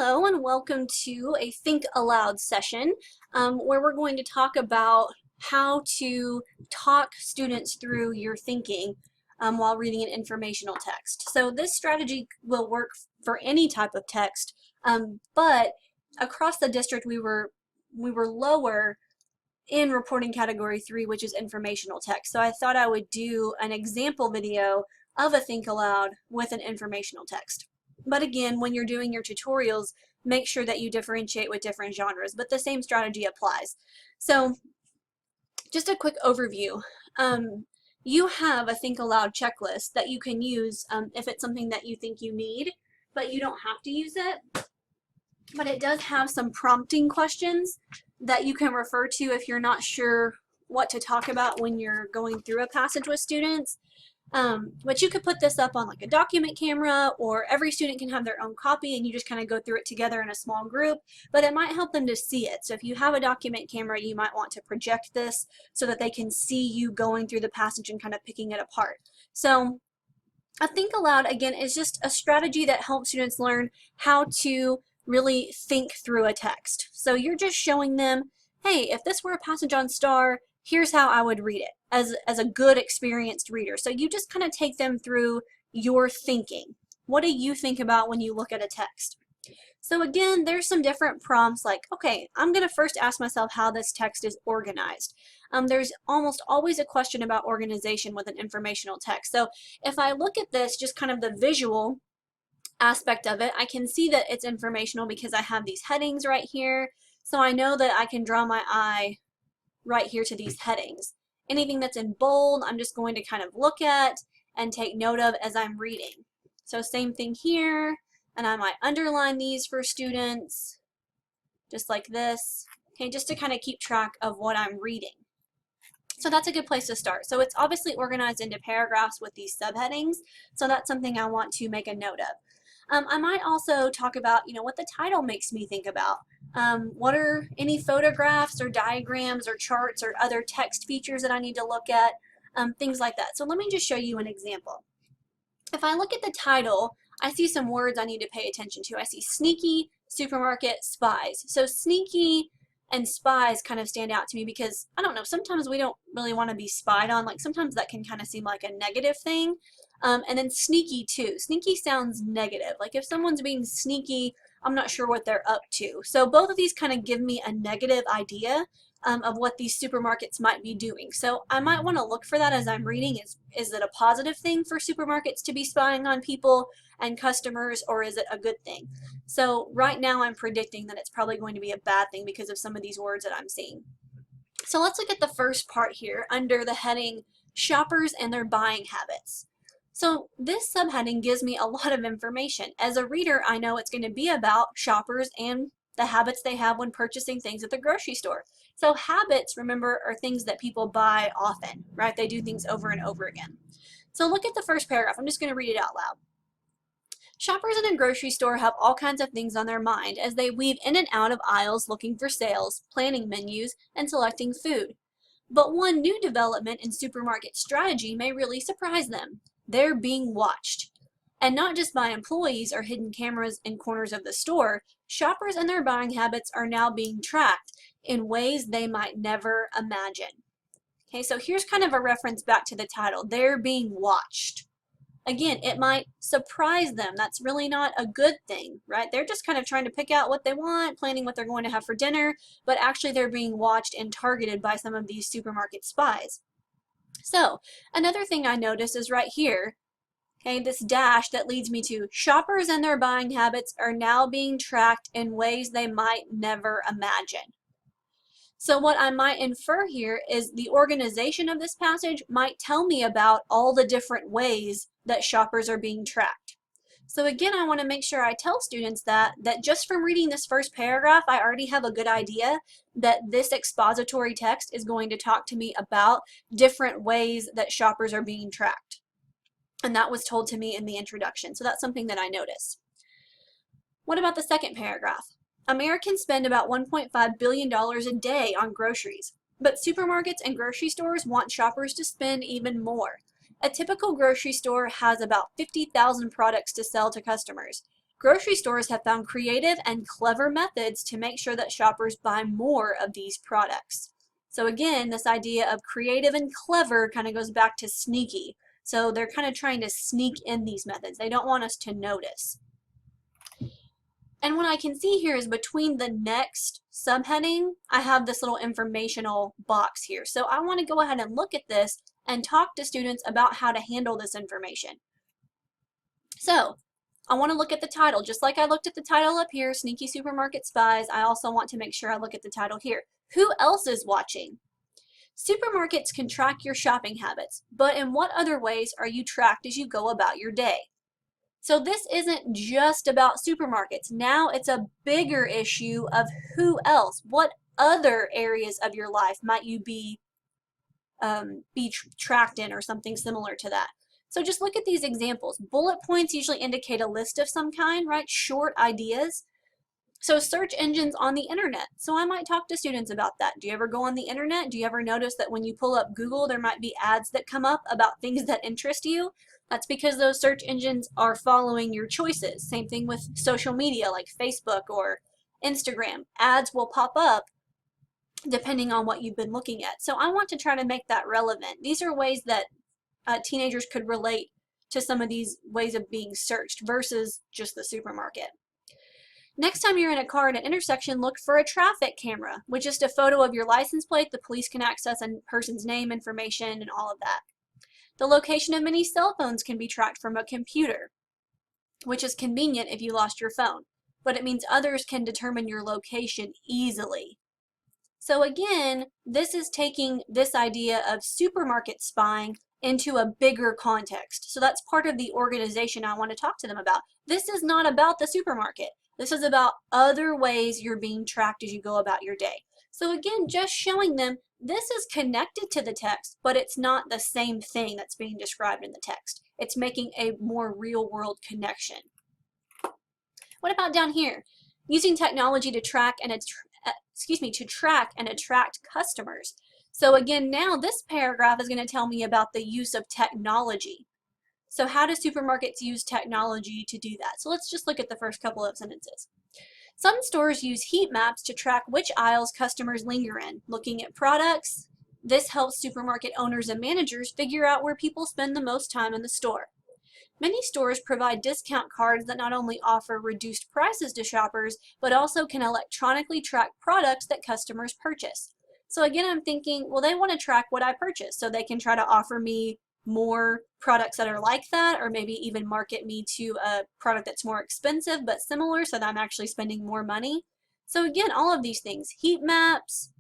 Hello and welcome to a Think Aloud session where we're going to talk about how to talk students through your thinking while reading an informational text. So this strategy will work for any type of text, but across the district we were lower in reporting category 3, which is informational text. So I thought I would do an example video of a Think Aloud with an informational text. But again, when you're doing your tutorials, make sure that you differentiate with different genres, but the same strategy applies. So just a quick overview. You have a Think Aloud checklist that you can use if it's something that you think you need, but you don't have to use it. But it does have some prompting questions that you can refer to if you're not sure what to talk about when you're going through a passage with students. But you could put this up on like a document camera, or every student can have their own copy and you just kind of go through it together in a small group, but it might help them to see it. So if you have a document camera, you might want to project this so that they can see you going through the passage and kind of picking it apart. So a Think Aloud, again, is just a strategy that helps students learn how to really think through a text. So you're just showing them, hey, if this were a passage on STAR, here's how I would read it as a good experienced reader. So you just kind of take them through your thinking. What do you think about when you look at a text? So again, there's some different prompts like, okay, I'm going to first ask myself how this text is organized. There's almost always a question about organization with an informational text. So if I look at this, just kind of the visual aspect of it, I can see that it's informational because I have these headings right here. So I know that I can draw my eye right here to these headings. Anything that's in bold, I'm just going to kind of look at and take note of as I'm reading. So same thing here, and I might underline these for students, just like this, okay, just to kind of keep track of what I'm reading. So that's a good place to start. So it's obviously organized into paragraphs with these subheadings, so that's something I want to make a note of. I might also talk about, what the title makes me think about. What are any photographs or diagrams or charts or other text features that I need to look at, things like that. So let me just show you an example. If I look at the title, I see some words I need to pay attention to. I see sneaky, supermarket, spies. So sneaky and spies kind of stand out to me because, I don't know, sometimes we don't really want to be spied on. Like sometimes that can kind of seem like a negative thing. And then sneaky too. Sneaky sounds negative. Like if someone's being sneaky, I'm not sure what they're up to. So both of these kind of give me a negative idea of what these supermarkets might be doing. So I might want to look for that as I'm reading. Is it a positive thing for supermarkets to be spying on people and customers, or is it a good thing? So right now I'm predicting that it's probably going to be a bad thing because of some of these words that I'm seeing. So let's look at the first part here under the heading shoppers and their buying habits. So this subheading gives me a lot of information. As a reader, I know it's going to be about shoppers and the habits they have when purchasing things at the grocery store. So habits, remember, are things that people buy often, right? They do things over and over again. So look at the first paragraph. I'm just going to read it out loud. Shoppers in a grocery store have all kinds of things on their mind as they weave in and out of aisles looking for sales, planning menus, and selecting food. But one new development in supermarket strategy may really surprise them. They're being watched. And not just by employees or hidden cameras in corners of the store, shoppers and their buying habits are now being tracked in ways they might never imagine. Okay, so here's kind of a reference back to the title. They're being watched. Again, it might surprise them. That's really not a good thing, right? They're just kind of trying to pick out what they want, planning what they're going to have for dinner, but actually they're being watched and targeted by some of these supermarket spies. So another thing I noticed is right here, okay, this dash that leads me to shoppers and their buying habits are now being tracked in ways they might never imagine. So what I might infer here is the organization of this passage might tell me about all the different ways that shoppers are being tracked. So again, I want to make sure I tell students that just from reading this first paragraph, I already have a good idea that this expository text is going to talk to me about different ways that shoppers are being tracked. And that was told to me in the introduction. So that's something that I noticed. What about the second paragraph? Americans spend about $1.5 billion a day on groceries, but supermarkets and grocery stores want shoppers to spend even more. A typical grocery store has about 50,000 products to sell to customers. Grocery stores have found creative and clever methods to make sure that shoppers buy more of these products. So again, this idea of creative and clever kind of goes back to sneaky. So they're kind of trying to sneak in these methods. They don't want us to notice. And what I can see here is between the next subheading, I have this little informational box here. So I want to go ahead and look at this and talk to students about how to handle this information. So I want to look at the title. Just like I looked at the title up here, Sneaky Supermarket Spies, I also want to make sure I look at the title here. Who else is watching? Supermarkets can track your shopping habits, but in what other ways are you tracked as you go about your day? So this isn't just about supermarkets. Now it's a bigger issue of who else, what other areas of your life might you be tracked in or something similar to that. So just look at these examples. Bullet points usually indicate a list of some kind, right? Short ideas. So search engines on the internet. So I might talk to students about that. Do you ever go on the internet? Do you ever notice that when you pull up Google, there might be ads that come up about things that interest you? That's because those search engines are following your choices. Same thing with social media like Facebook or Instagram. Ads will pop up depending on what you've been looking at. So I want to try to make that relevant. These are ways that teenagers could relate to some of these ways of being searched versus just the supermarket. Next time you're in a car at an intersection, look for a traffic camera, with just a photo of your license plate. The police can access a person's name, information, and all of that. The location of many cell phones can be tracked from a computer, which is convenient if you lost your phone, but it means others can determine your location easily. So again, this is taking this idea of supermarket spying into a bigger context. So that's part of the organization I want to talk to them about. This is not about the supermarket. This is about other ways you're being tracked as you go about your day. So again, just showing them this is connected to the text, but it's not the same thing that's being described in the text. It's making a more real world connection. What about down here? Using technology to track and attract customers. So again, now this paragraph is going to tell me about the use of technology. So how do supermarkets use technology to do that? So let's just look at the first couple of sentences. Some stores use heat maps to track which aisles customers linger in. Looking at products, this helps supermarket owners and managers figure out where people spend the most time in the store. Many stores provide discount cards that not only offer reduced prices to shoppers, but also can electronically track products that customers purchase. So again, I'm thinking, well, they want to track what I purchase, so they can try to offer me more products that are like that, or maybe even market me to a product that's more expensive but similar, so that I'm actually spending more money. So again, all of these things, heat maps,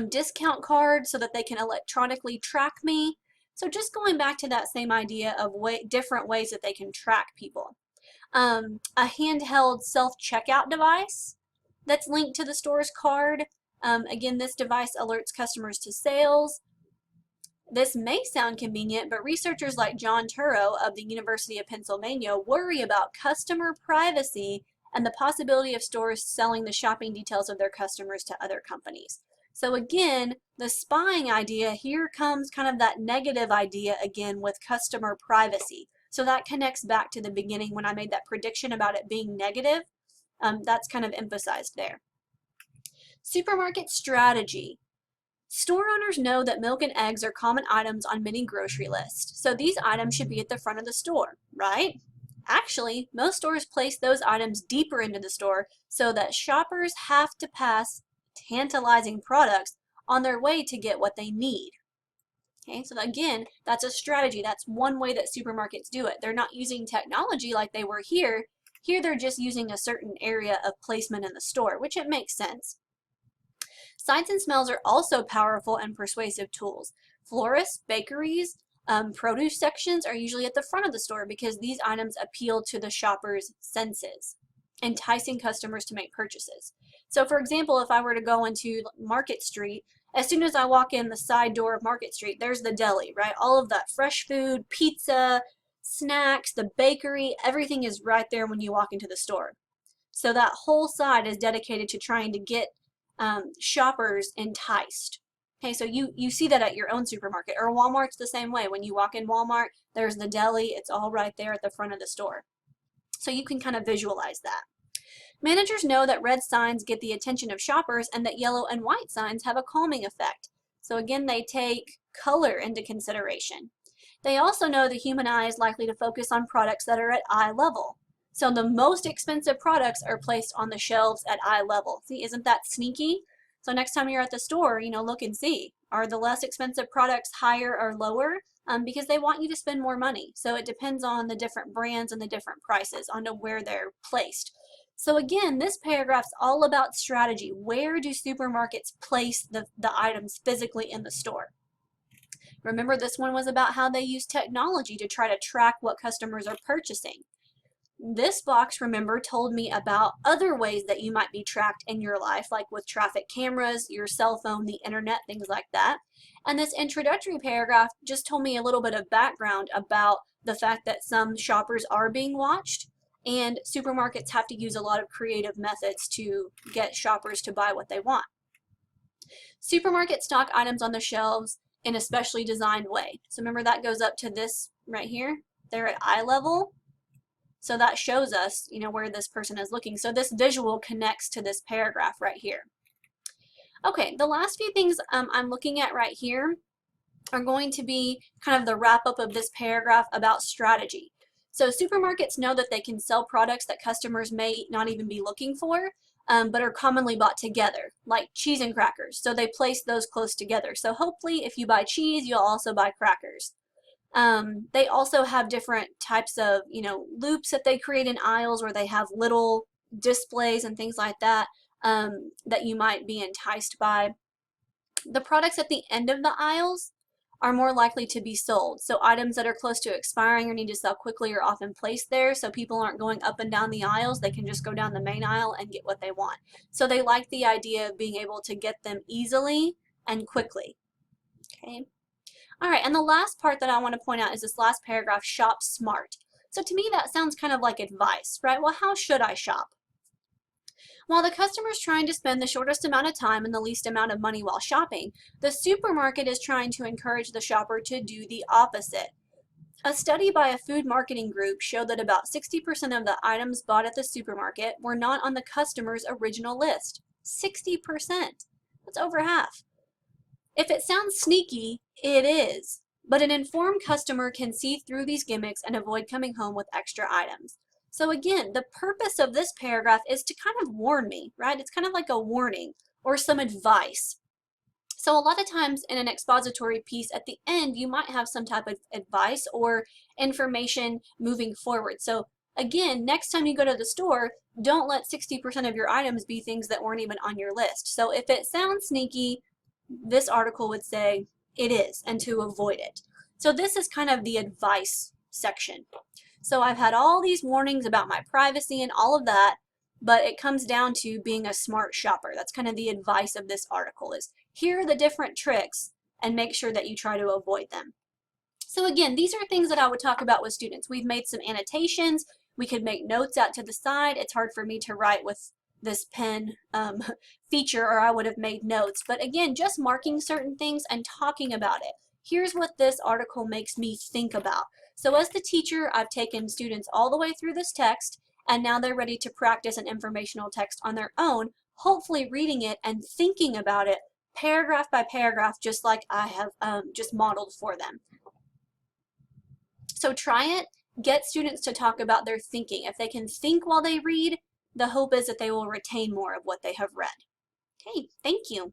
discount cards so that they can electronically track me. So just going back to that same idea of different ways that they can track people. A handheld self-checkout device that's linked to the store's card. Again, this device alerts customers to sales. This may sound convenient, but researchers like John Turrow of the University of Pennsylvania worry about customer privacy and the possibility of stores selling the shopping details of their customers to other companies. So again, the spying idea, here comes kind of that negative idea again with customer privacy. So that connects back to the beginning when I made that prediction about it being negative. That's kind of emphasized there. Supermarket strategy. Store owners know that milk and eggs are common items on many grocery lists, so these items should be at the front of the store, right? Actually, most stores place those items deeper into the store so that shoppers have to pass tantalizing products on their way to get what they need. Okay, so again, that's a strategy. That's one way that supermarkets do it. They're not using technology like they were here. Here they're just using a certain area of placement in the store, which it makes sense. Sights and smells are also powerful and persuasive tools. Florists, bakeries, produce sections are usually at the front of the store because these items appeal to the shopper's senses, enticing customers to make purchases. So for example, if I were to go into Market Street, as soon as I walk in the side door of Market Street, there's the deli, right? All of that fresh food, pizza, snacks, the bakery, everything is right there when you walk into the store. So that whole side is dedicated to trying to get shoppers enticed. Okay, so you see that at your own supermarket, or Walmart's the same way. When you walk in Walmart, there's the deli, it's all right there at the front of the store. So you can kind of visualize that. Managers know that red signs get the attention of shoppers and that yellow and white signs have a calming effect. So again, they take color into consideration. They also know the human eye is likely to focus on products that are at eye level. So the most expensive products are placed on the shelves at eye level. See, isn't that sneaky? So next time you're at the store, look and see. Are the less expensive products higher or lower? Because they want you to spend more money. So it depends on the different brands and the different prices on where they're placed. So again, this paragraph's all about strategy. Where do supermarkets place the items physically in the store? Remember, this one was about how they use technology to try to track what customers are purchasing. This box, remember, told me about other ways that you might be tracked in your life, like with traffic cameras, your cell phone, the internet, things like that. And this introductory paragraph just told me a little bit of background about the fact that some shoppers are being watched, and supermarkets have to use a lot of creative methods to get shoppers to buy what they want. Supermarkets stock items on the shelves in a specially designed way. So remember, that goes up to this right here. They're at eye level. So that shows us, where this person is looking. So this visual connects to this paragraph right here. Okay, the last few things I'm looking at right here are going to be kind of the wrap up of this paragraph about strategy. So supermarkets know that they can sell products that customers may not even be looking for, but are commonly bought together, like cheese and crackers. So they place those close together. So hopefully if you buy cheese, you'll also buy crackers. They also have different types of, loops that they create in aisles where they have little displays and things like that that you might be enticed by. The products at the end of the aisles are more likely to be sold. So items that are close to expiring or need to sell quickly are often placed there, so people aren't going up and down the aisles. They can just go down the main aisle and get what they want. So they like the idea of being able to get them easily and quickly. Okay. All right, and the last part that I want to point out is this last paragraph, shop smart. So to me that sounds kind of like advice, right? Well, how should I shop? While the customer is trying to spend the shortest amount of time and the least amount of money while shopping, the supermarket is trying to encourage the shopper to do the opposite. A study by a food marketing group showed that about 60% of the items bought at the supermarket were not on the customer's original list. 60%. That's over half. If it sounds sneaky, it is. But an informed customer can see through these gimmicks and avoid coming home with extra items. So again, the purpose of this paragraph is to kind of warn me, right? It's kind of like a warning or some advice. So a lot of times in an expository piece at the end, you might have some type of advice or information moving forward. So again, next time you go to the store, don't let 60% of your items be things that weren't even on your list. So if it sounds sneaky, this article would say it is, and to avoid it. So this is kind of the advice section. So I've had all these warnings about my privacy and all of that, but it comes down to being a smart shopper. That's kind of the advice of this article, is here are the different tricks and make sure that you try to avoid them. So again, these are things that I would talk about with students. We've made some annotations. We could make notes out to the side. It's hard for me to write with this pen feature, or I would have made notes. But again, just marking certain things and talking about it. Here's what this article makes me think about. So as the teacher, I've taken students all the way through this text, and now they're ready to practice an informational text on their own, hopefully reading it and thinking about it paragraph by paragraph, just like I have just modeled for them. So try it. Get students to talk about their thinking. If they can think while they read, the hope is that they will retain more of what they have read. Okay, thank you.